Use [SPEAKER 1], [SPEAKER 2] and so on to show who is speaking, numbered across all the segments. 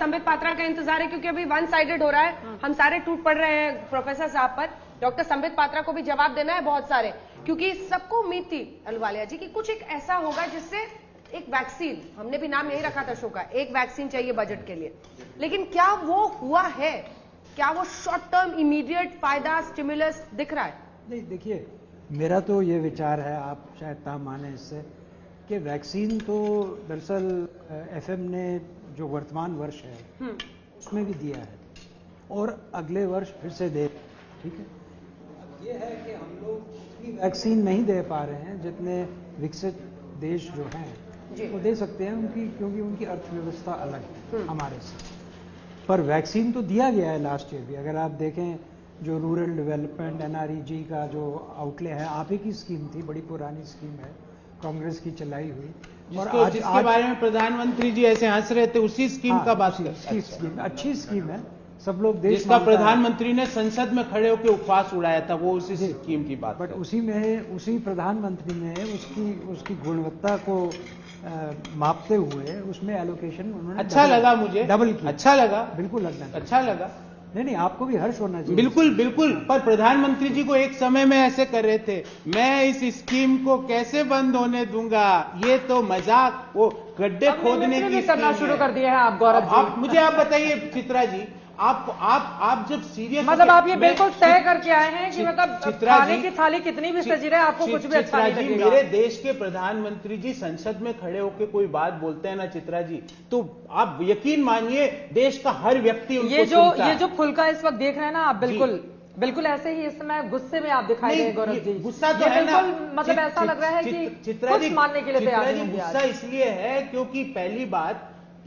[SPEAKER 1] संबित पात्रा का इंतजार है, क्योंकि अभी वन साइडेड हो रहा है। हम सारे टूट पड़ रहे हैं प्रोफेसर साहब पर। डॉक्टर संबित पात्रा को भी जवाब देना है बहुत सारे, क्योंकि सबको उम्मीद थी अहलुवालिया जी कि कुछ एक ऐसा होगा जिससे एक वैक्सीन, हमने भी नाम यही रखा था शो का, एक वैक्सीन चाहिए बजट के लिए। लेकिन क्या वो हुआ है? क्या वो शॉर्ट टर्म इमीडिएट फायदा स्टिमुलस दिख रहा है?
[SPEAKER 2] नहीं, देखिए, मेरा तो ये विचार है, आप शायद ता माने इससे, कि वैक्सीन तो दरअसल एफएम ने जो वर्तमान वर्ष है उसमें भी दिया है और अगले वर्ष फिर से दे, ठीक है। अब ये है कि हम लोग उतनी वैक्सीन नहीं दे पा रहे हैं जितने विकसित देश जो हैं वो दे सकते हैं, क्योंकि उनकी अर्थव्यवस्था अलग है हमारे से। पर वैक्सीन तो दिया गया है लास्ट ईयर भी। अगर आप देखें, जो रूरल डेवलपमेंट एनआरईजी का जो आउटले है, आप ही की स्कीम थी, बड़ी पुरानी स्कीम है, कांग्रेस की चलाई हुई, और आज
[SPEAKER 3] जिसके बारे में प्रधानमंत्री जी ऐसे हंस रहे थे, उसी स्कीम का बात कर।
[SPEAKER 2] स्कीम अच्छी स्कीम है, सब लोग देश
[SPEAKER 3] जिसका प्रधानमंत्री ने संसद में खड़े होकर उपवास उड़ाया था, वो उसी स्कीम की बात।
[SPEAKER 2] बट उसी प्रधानमंत्री ने उसकी गुणवत्ता को मापते हुए उसमें एलोकेशन उन्होंने
[SPEAKER 3] अच्छा लगा, मुझे
[SPEAKER 2] डबल किया।
[SPEAKER 3] अच्छा लगा,
[SPEAKER 2] बिल्कुल लगना
[SPEAKER 3] अच्छा लगा।
[SPEAKER 2] नहीं, आपको भी हर्ष होना चाहिए।
[SPEAKER 3] बिल्कुल बिल्कुल, पर प्रधानमंत्री जी को एक समय में ऐसे कर रहे थे, मैं इस स्कीम को कैसे बंद होने दूंगा, ये तो मजाक, वो गड्ढे खोदने की
[SPEAKER 4] करना शुरू कर दिया है आप गौरव जी।
[SPEAKER 3] मुझे आप बताइए चित्रा जी, आप जब सीरियस,
[SPEAKER 4] मतलब आप ये बिल्कुल तय करके आए हैं कि मतलब खाने की थाली कितनी भी सजी रहे, आपको कुछ भी अच्छा नहीं लगेगा।
[SPEAKER 3] मेरे देश के प्रधानमंत्री जी संसद में खड़े होकर कोई बात बोलते हैं ना चित्रा जी, तो आप यकीन मानिए देश का हर व्यक्ति उनको सुनता है।
[SPEAKER 4] ये जो फुल्का इस वक्त देख रहे हैं ना आप, बिल्कुल ऐसे ही इस समय गुस्से में आप दिखाई दे गौरव जी।
[SPEAKER 3] गुस्सा तो है ना,
[SPEAKER 4] मतलब ऐसा लग रहा है कि कुछ मानने के लिए तैयार नहीं।
[SPEAKER 3] गुस्सा इसलिए है क्योंकि पहली बात,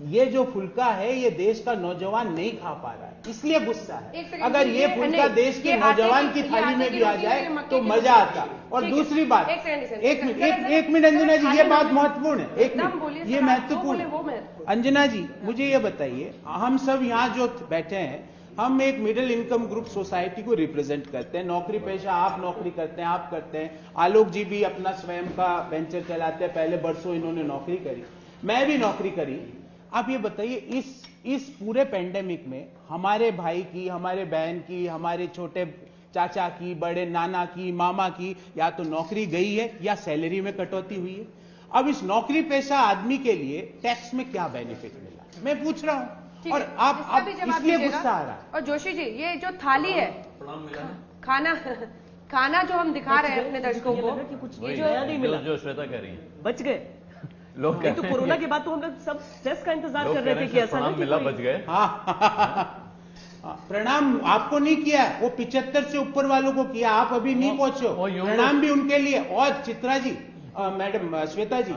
[SPEAKER 3] ये जो फुल्का है ये देश का नौजवान नहीं खा पा रहा है, इसलिए गुस्सा है। अगर ये फुल्का देश के नौजवान की थाली में भी आ जाए तो मजा आता। और दूसरी बात, एक मिनट अंजना जी, ये बात महत्वपूर्ण है, एक मिनट, ये महत्वपूर्ण है। अंजना जी, मुझे ये बताइए, हम सब यहाँ जो बैठे हैं, हम एक मिडिल इनकम ग्रुप सोसाइटी को रिप्रेजेंट करते हैं। नौकरी पेशा, आप नौकरी करते हैं, आप करते हैं, आलोक जी भी अपना स्वयं का वेंचर चलाते हैं, पहले बरसों इन्होंने नौकरी करी, मैं भी नौकरी करी। आप ये बताइए, इस पूरे पेंडेमिक में हमारे भाई की, हमारे बहन की, हमारे छोटे चाचा की, बड़े नाना की, मामा की या तो नौकरी गई है या सैलरी में कटौती हुई है। अब इस नौकरी पेशा आदमी के लिए टैक्स में क्या बेनिफिट मिला, मैं पूछ रहा हूं, और आप इसलिए गुस्सा आ रहा है।
[SPEAKER 1] और जोशी जी, ये जो थाली है, खाना जो हम दिखा रहे हैं अपने दर्शकों को,
[SPEAKER 5] कुछ नया नहीं मिला, जो श्वेता कह रही है, बच गए लोग। तो कोरोना के बाद तो हम लोग सब टेस्ट का इंतजार कर रहे थे कि ऐसा ना मिला, बच गए।
[SPEAKER 3] प्रणाम आपको नहीं किया, वो 75 से ऊपर वालों को किया, आप अभी नहीं पहुंचे, प्रणाम भी उनके लिए। और चित्रा जी, मैडम श्वेता जी,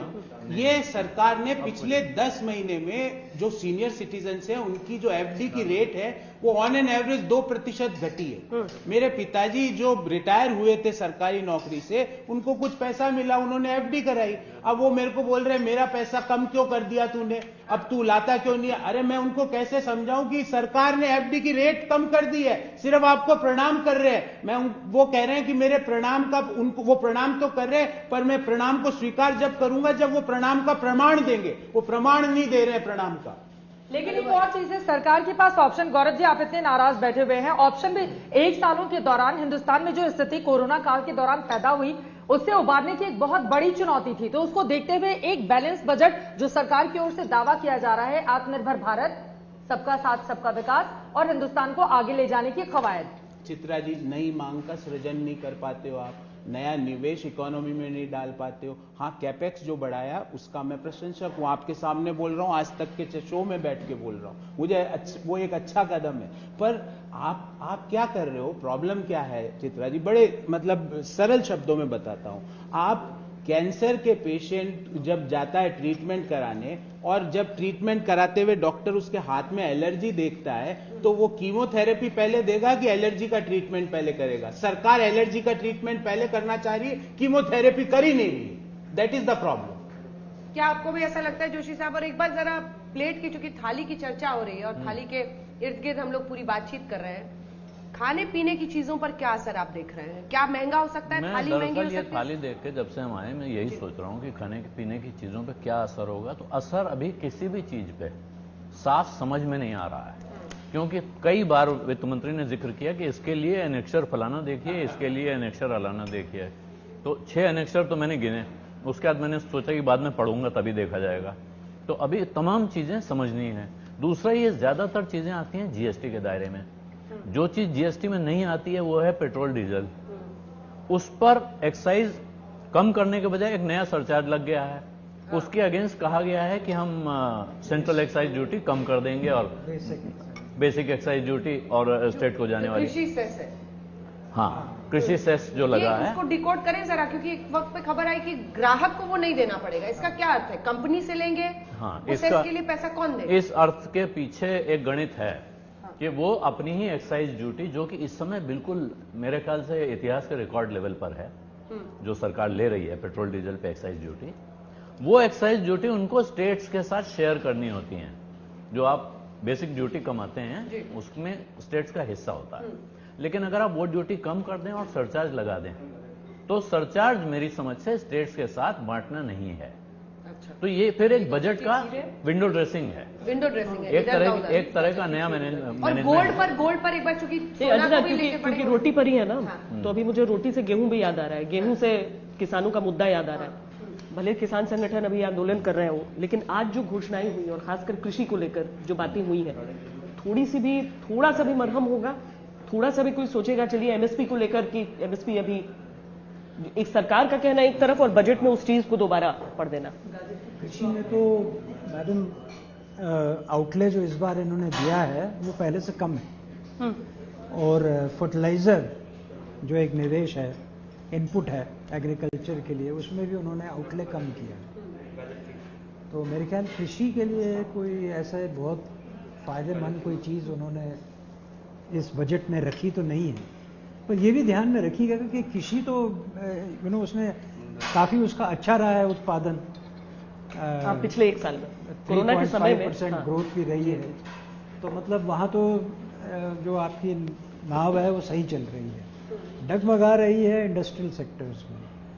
[SPEAKER 3] ये सरकार ने पिछले 10 महीने में जो सीनियर सिटीजन है उनकी जो एफडी की रेट है वो ऑन एन एवरेज 2% घटी है। मेरे पिताजी जो रिटायर हुए थे सरकारी नौकरी से, उनको कुछ पैसा मिला, उन्होंने एफडी कराई। अब वो मेरे को बोल रहे मेरा पैसा कम क्यों कर दिया तूने, अब तू लाता क्यों नहीं। अरे मैं उनको कैसे समझाऊं कि सरकार ने एफडी की रेट कम कर दी है, सिर्फ आपको प्रणाम कर रहे हैं। वो कह रहे हैं कि मेरे प्रणाम का, उनको वो प्रणाम तो कर रहे हैं, पर मैं प्रणाम को स्वीकार जब करूंगा जब वो प्रणाम का प्रमाण देंगे, वो प्रमाण नहीं दे रहे प्रणाम का।
[SPEAKER 4] लेकिन एक और चीज है, सरकार के पास ऑप्शन, गौरव जी आप इतने नाराज बैठे हुए हैं, ऑप्शन भी 1 सालों के दौरान हिंदुस्तान में जो स्थिति कोरोना काल के दौरान पैदा हुई उससे उबारने की एक बहुत बड़ी चुनौती थी। तो उसको देखते हुए एक बैलेंस बजट जो सरकार की ओर से दावा किया जा रहा है, आत्मनिर्भर भारत, सबका साथ सबका विकास और हिंदुस्तान को आगे ले जाने की कवायद।
[SPEAKER 3] चित्रा जी, नई मांग का सृजन नहीं कर पाते हो आप, नया निवेश इकोनॉमी में नहीं डाल पाते हो। हाँ, कैपेक्स जो बढ़ाया उसका मैं प्रशंसक हूं, आपके सामने बोल रहा हूं, आज तक के शो में बैठ के बोल रहा हूं, मुझे वो एक अच्छा कदम है। पर आप क्या कर रहे हो, प्रॉब्लम क्या है चित्रा जी, बड़े मतलब सरल शब्दों में बताता हूं। आप कैंसर के पेशेंट जब जाता है ट्रीटमेंट कराने, और जब ट्रीटमेंट कराते हुए डॉक्टर उसके हाथ में एलर्जी देखता है, तो वो कीमोथेरेपी पहले देगा कि एलर्जी का ट्रीटमेंट पहले करेगा। सरकार एलर्जी का ट्रीटमेंट पहले करना चाह रही है, कीमोथेरेपी कर ही नहीं रही है। That is the problem.
[SPEAKER 1] क्या आपको भी ऐसा लगता है जोशी साहब? और एक बार जरा प्लेट की, चूंकि थाली की चर्चा हो रही है और थाली के इर्द गिर्द हम लोग पूरी बातचीत कर रहे हैं, खाने पीने की चीजों पर क्या असर आप देख रहे हैं? क्या महंगा हो सकता है? थाली महंगी हो सकती है?
[SPEAKER 5] थाली देख के जब से हम आए, मैं यही सोच रहा हूँ कि खाने पीने की चीजों पे क्या असर होगा। तो असर अभी किसी भी चीज पे
[SPEAKER 6] साफ समझ में नहीं आ रहा है, क्योंकि कई बार वित्त मंत्री ने जिक्र किया कि इसके लिए एनेक्सर फलाना देखिए, इसके लिए एनेक्सर अलाना देखिए। तो 6 एनेक्सर तो मैंने गिने, उसके बाद मैंने सोचा कि बाद में पढ़ूंगा तभी देखा जाएगा। तो अभी तमाम चीजें समझनी है। दूसरा, ये ज्यादातर चीजें आती हैं जीएसटी के दायरे में। जो चीज जीएसटी में नहीं आती है वो है पेट्रोल डीजल। उस पर एक्साइज कम करने के बजाय एक नया सरचार्ज लग गया है। उसके अगेंस्ट कहा गया है कि हम सेंट्रल एक्साइज ड्यूटी कम कर देंगे और बेसिक एक्साइज ड्यूटी और स्टेट को जाने वाली
[SPEAKER 1] कृषि सेस है।
[SPEAKER 6] हाँ, कृषि सेस जो लगा है,
[SPEAKER 1] उसको डिकोड करें जरा, क्योंकि एक वक्त पे खबर आई कि ग्राहक को वो नहीं देना पड़ेगा। इसका क्या अर्थ है? कंपनी से लेंगे?
[SPEAKER 6] हाँ,
[SPEAKER 1] इसका के लिए पैसा कौन देगा?
[SPEAKER 6] इस अर्थ के पीछे एक गणित है कि वो अपनी ही एक्साइज ड्यूटी, जो कि इस समय बिल्कुल मेरे ख्याल से इतिहास के रिकॉर्ड लेवल पर है, जो सरकार ले रही है पेट्रोल डीजल पे एक्साइज ड्यूटी, वो एक्साइज ड्यूटी उनको स्टेट्स के साथ शेयर करनी होती है। जो आप बेसिक ड्यूटी कमाते हैं उसमें स्टेट्स का हिस्सा होता है। लेकिन अगर आप वो ड्यूटी कम कर दें और सरचार्ज लगा दें, तो सरचार्ज मेरी समझ से स्टेट्स के साथ बांटना नहीं है।
[SPEAKER 1] अच्छा।
[SPEAKER 6] तो ये फिर एक बजट का विंडो ड्रेसिंग है।
[SPEAKER 1] विंडो ड्रेसिंग है,
[SPEAKER 6] एक तरह का नया मैनेजमेंट।
[SPEAKER 1] और गोल्ड पर एक बार चूंकि
[SPEAKER 5] क्योंकि रोटी पर ही है ना, तो अभी मुझे रोटी से गेहूं भी याद आ रहा है, गेहूं से किसानों का मुद्दा याद आ रहा है। भले किसान संगठन अभी आंदोलन कर रहे हो, लेकिन आज जो घोषणाएं हुई और खासकर कृषि को लेकर जो बातें हुई है, थोड़ा सा भी मरहम होगा, थोड़ा सा भी कोई सोचेगा चलिए एमएसपी को लेकर कि एमएसपी अभी एक सरकार का कहना एक तरफ और बजट में उस चीज को दोबारा पढ़ देना।
[SPEAKER 2] कृषि में तो मैडम आउटले जो इस बार इन्होंने दिया है वो पहले से कम है। और फर्टिलाइजर जो एक निवेश है, इनपुट है एग्रीकल्चर के लिए, उसमें भी उन्होंने आउटले कम किया। तो मेरे ख्याल कृषि के लिए कोई ऐसा बहुत फायदेमंद कोई चीज़ उन्होंने इस बजट में रखी तो नहीं है। पर यह भी ध्यान में रखिएगा कि कृषि तो उसमें काफ़ी उसका अच्छा रहा है उत्पादन।
[SPEAKER 5] पिछले 1 साल में कोरोना के समय में
[SPEAKER 2] 3.5% ग्रोथ भी रही है। तो मतलब वहाँ तो जो आपकी नाव है वो सही चल रही है, डगमगा रही है इंडस्ट्रियल सेक्टर्स में।